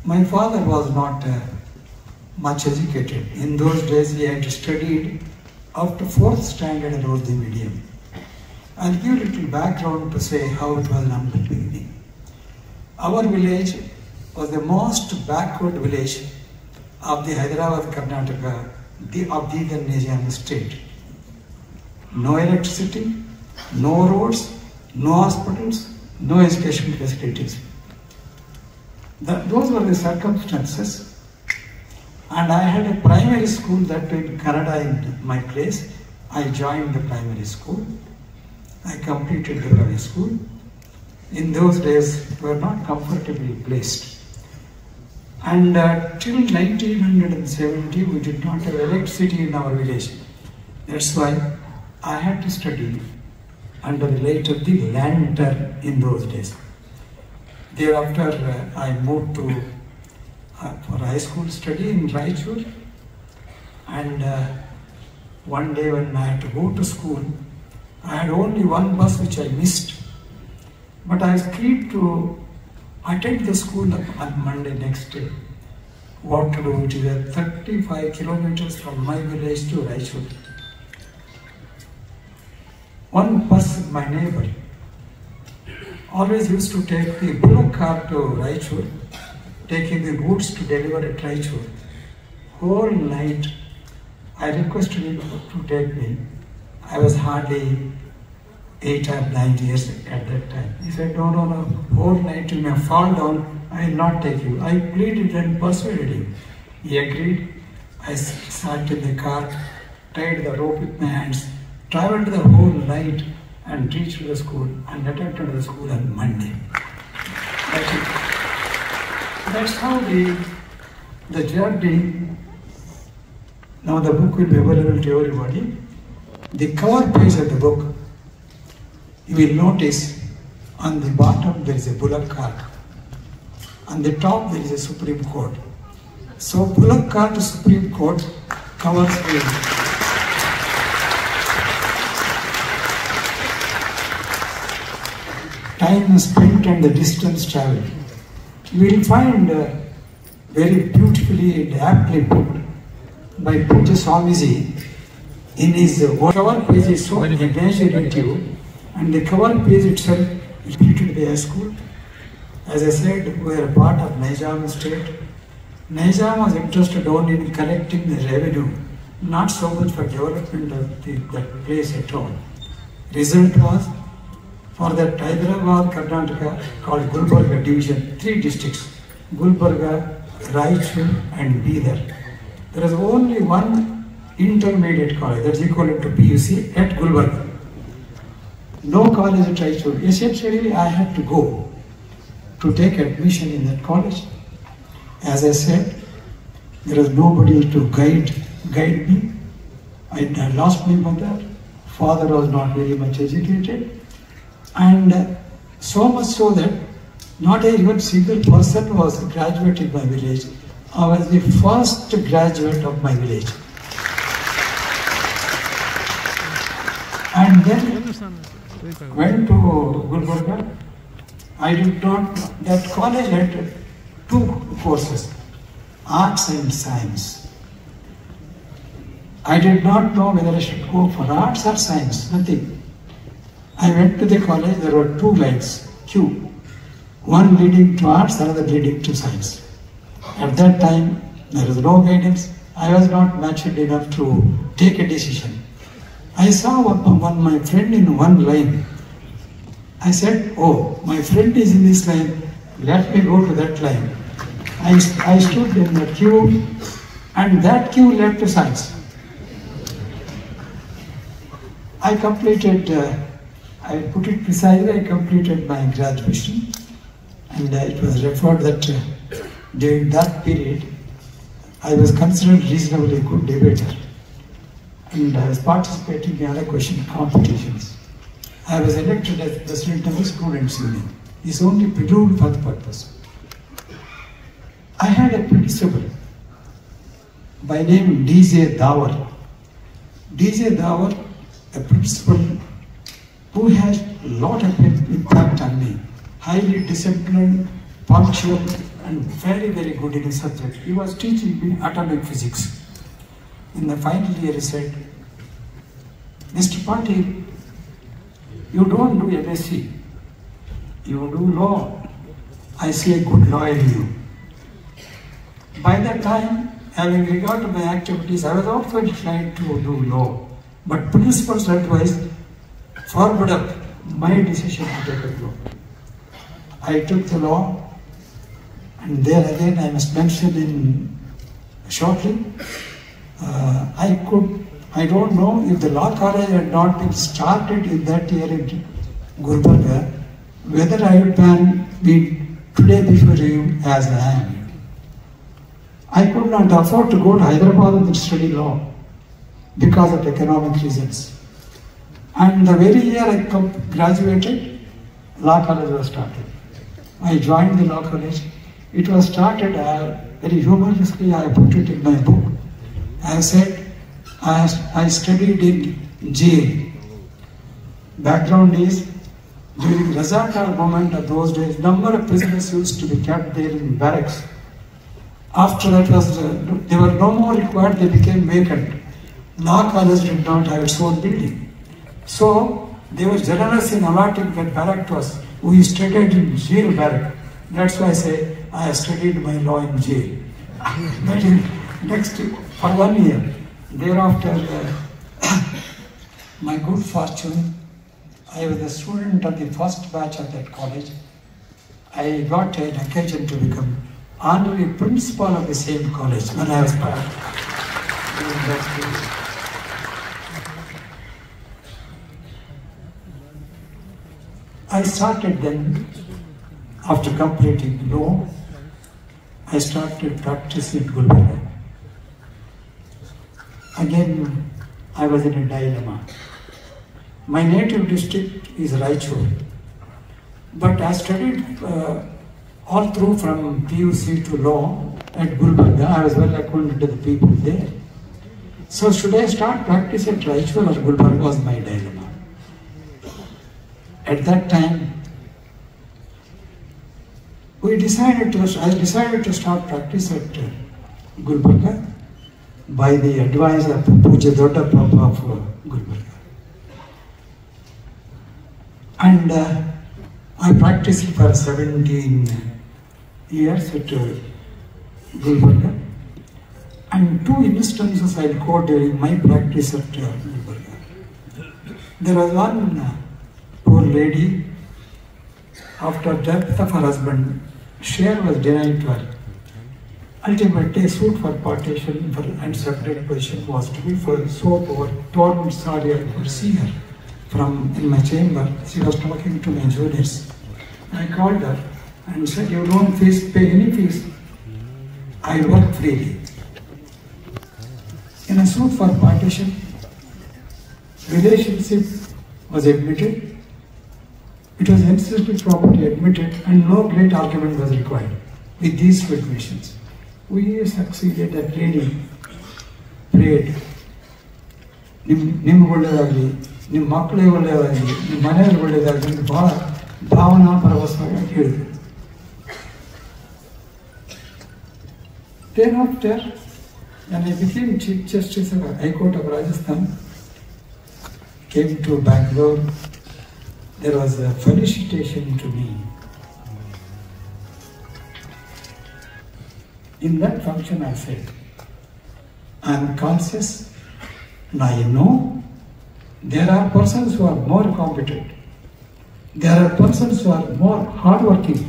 My father was not much educated. In those days, he had studied up to 4th standard and wrote the medium. I'll give a little background to say how it was in humble beginning. Our village was the most backward village of the Hyderabad, Karnataka, of the then Nizam state. No electricity, no roads, no hospitals, no education facilities. Those were the circumstances. And I had a primary school that in Canada in my place. I joined the primary school. I completed the primary school. In those days, we were not comfortably placed. And till 1970, we did not have electricity in our village. That's why I had to study under the light of the lantern in those days. Thereafter, I moved to for high school study in Raichur. And one day when I had to go to school, I had only one bus which I missed. But I was keen to attend the school on Monday next day. What to do? It is 35 kilometers from my village to Raichur. One person, my neighbor, always used to take the bullock cart to Raichur, taking the goods to deliver at Raichur. Whole night, I requested him to take me. I was hardly 8 or 9 years at that time. He said, no, whole night you may fall down, I will not take you. I pleaded and persuaded him. He agreed. I sat in the car, tied the rope with my hands, traveled the whole night and reached the school and attended the school on Monday. That's how the journey. Now the book will be available to everybody. The cover page of the book, you will notice on the bottom there is a bullock cart. On the top there is a Supreme Court. So bullock cart to Supreme Court covers the time spent and the distance traveled. You will find very beautifully and aptly put by Pujya Swamiji in his cover page is so imaginative, and the cover page itself is treated by a school. As I said, we are a part of Nizam state. Nizam was interested only in collecting the revenue, not so much for development of that place at all. Result was, for that Hyderabad, Karnataka, called Gulbarga division, 3 districts, Gulbarga, Raichur and Bidar. There is only one intermediate college, that's equivalent to PUC at Gulbarga. No college at Raichur. Essentially, I had to go to take admission in that college. As I said, there was nobody to guide me. I lost my mother. Father was not very much educated. And so much so that not even single person was a graduate in my village. I was the first graduate of my village. And then went to Gulbarga. I did not, that college had 2 courses, arts and science. I did not know whether I should go for arts or science, nothing. I went to the college, there were 2 lines, queue. One leading to arts, another leading to science. At that time, there was no guidance. I was not matured enough to take a decision. I saw my friend in one line. I said, oh, my friend is in this line, let me go to that line. I stood in the queue, and that queue led to science. I completed, I put it precisely, I completed my graduation, and it was referred that during that period, I was considered reasonably good debater, and I was participating in other question competitions. I was elected as president of the students' union. This only prelude for the purpose. I had a principal by name DJ Dawar. DJ Dawar, a principal who has a lot of impact on me. Highly disciplined, punctual, and very, very good in his subject. He was teaching me atomic physics. In the final year, he said, Mr. Patil, you don't do MSc, you do law. I see a good lawyer in you. By that time, having regard to my activities, I was often inclined to do law. But principal's advice forbade up my decision to take up law. I took the law, and there again I must mention in shortly, I don't know if the law college had not been started in that year in Gulbarga, whether I would be today before you as I am. I could not afford to go to Hyderabad and study law because of economic reasons. And the very year I graduated, law college was started. I joined the law college. It was started very humorously. I put it in my book. I said, I studied in jail. Background is, during Razakar movement of those days, number of prisoners used to be kept there in barracks. After that, they were no more required, they became vacant. Law college did not have its own building. So, they were generous in allotting that barrack to us. We studied in jail barrack. That's why I say, I studied my law in jail. That is next, for 1 year. Thereafter, my good fortune, I was a student of the first batch of that college. I got an occasion to become honorary principal of the same college when I was part. I started then, after completing law, I started practice in Gulbarga. Again, I was in a dilemma. My native district is Raichur, but I studied all through from PUC to law at Gulbarga. I was well acquainted to the people there. So should I start practice at Raichur or Gulbarga was my dilemma. At that time, I decided to start practice at Gulbarga by the advice of Puja Dodda Papa of Gulbarga. And I practiced for 17 years at Gulbarga. And 2 instances I'll quote during my practice at Gulbarga. There was one poor lady, after death of her husband, share was denied to her. Ultimately, a suit for partition and separate position was to be filed. So torn sorry, I could see her from in my chamber. She was talking to my juniors. I called her and said, "You don't pay any fees. I work freely." In a suit for partition, relationship was admitted. It was ancestral property admitted, and no great argument was required with these two admissions. We succeeded. That lady prayed. Nim ಒಳ್ಳೆಯದಾಗಲಿ, ನಿಮ್ಮ ಮಕ್ಕಳೇ ಒಳ್ಳೆಯದಾಗಲಿ, ನಿಮ್ಮ ಮನೆಯಲ್ಲಿ ಒಳ್ಳೆಯದಾಗಲಿ ಅಂತ ಬಹಳ ಭಾವನಾ ಪರವಶವಾಗಿ ಹೇಳಿದ್ರು. Thereafter, when I became Chief Justice of the High Court of Rajasthan, came to Bangalore, there was a felicitation to me. In that function I said, I am conscious and I know there are persons who are more competent. There are persons who are more hardworking.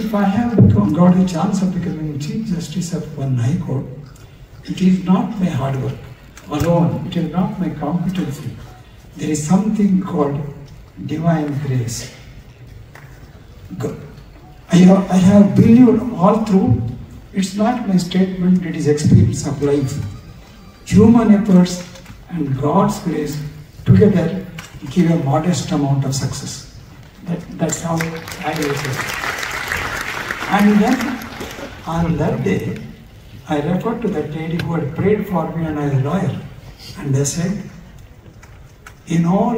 If I have got a chance of becoming Chief Justice of one High Court, it is not my hard work alone, it is not my competency. There is something called divine grace. I have believed all through. It's not my statement, it is experience of life. Human efforts and God's grace together give a modest amount of success. That's how I will say. And then, on that day, I referred to that lady who had prayed for me and I was a lawyer. And they said, in all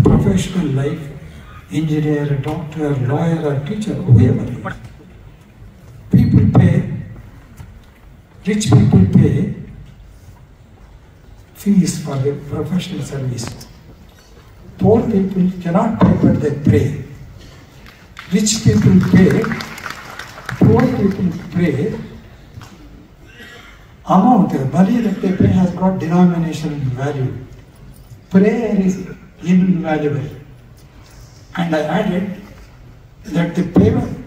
professional life, engineer, doctor, lawyer or teacher, whoever, people pay, rich people pay fees for their professional service. Poor people cannot pay, but they pray. Rich people pay, poor people pray. Amount, the money that they pay has got denomination and value. Prayer is invaluable. And I added that the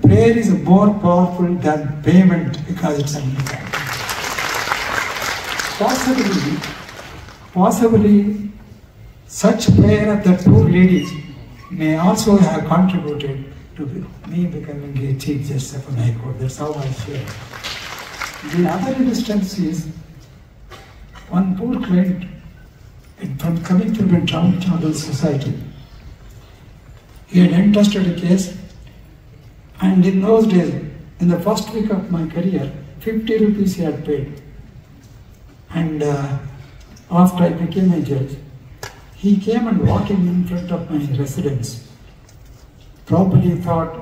prayer is more powerful than payment because it's an impact. Possibly, such prayer of that poor lady may also have contributed to me becoming a Chief Justice of an High Court. That's how I share. The other instance is one poor client from coming from a troubled society. He had entrusted a case, and in those days, in the first week of my career, 50 rupees he had paid. And after I became a judge, he came and walking in front of my residence. Probably thought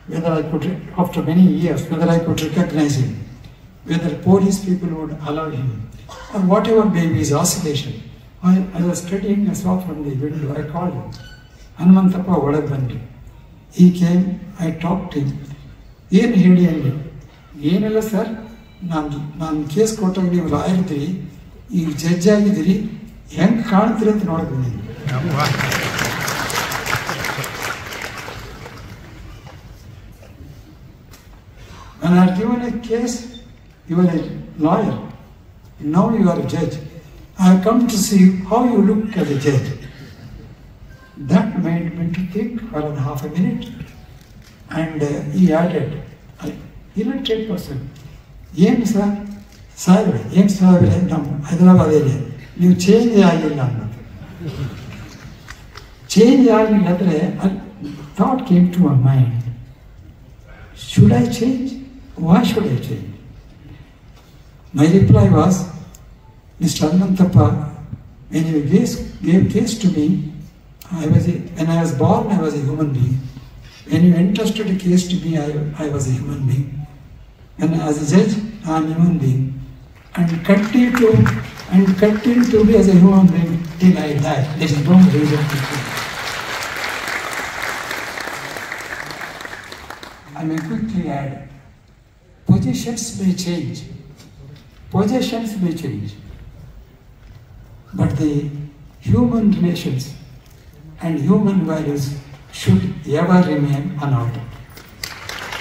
whether I could, after many years, whether I could recognize him, whether police people would allow him, or whatever may be his oscillation. I was studying, I saw from the window, I called him. Hanumantappa Vadabandi. He came, I talked to him. ಏನು ಹೇಳಿ ಅಂದೆ? ಏನಿಲ್ಲ sir, ನಾನು case ಕೊಟ್ಟಾಗ ನೀವು ಲಾಯರ್ದಿರಿ, ಈಗ judge ಆಗಿದ್ದೀರಿ, ಹೆಂಗೆ ಕಾಣ್ತೀರಿ ಅಂತ ನೋಡಕ್ ಬಂದಿದ್ದೀನಿ. When I had given a case, you were a lawyer. Now you are a judge. I have come to see how you look as a judge. That made me to think for half a minute. And he added, illiterate person, ಏನು sir ಸಾಹೇಬ್ರೆ, ಏನು ಸಾಹೇಬ್ರೆ, ನಮ್ಮ ಹೈದರಾಬಾದಲ್ಲಿ ನೀವು change ಆಗಿಲ್ಲ ಅನ್ನೋದು. Change ಆಗಿಲ್ಲ ಅಂದರೆ thought came to my mind, should I change? Why should I change? My reply was, Mr. Hanumantappa, when you gave case to me, when I was born, I was a human being. When you entrusted a case to me, I was a human being. And as a judge, I am a human being. And continue to be as a human being till I die. There is no reason to change. I may quickly add, positions may change. Possessions may change. But the human relations and human values should ever remain unaltered.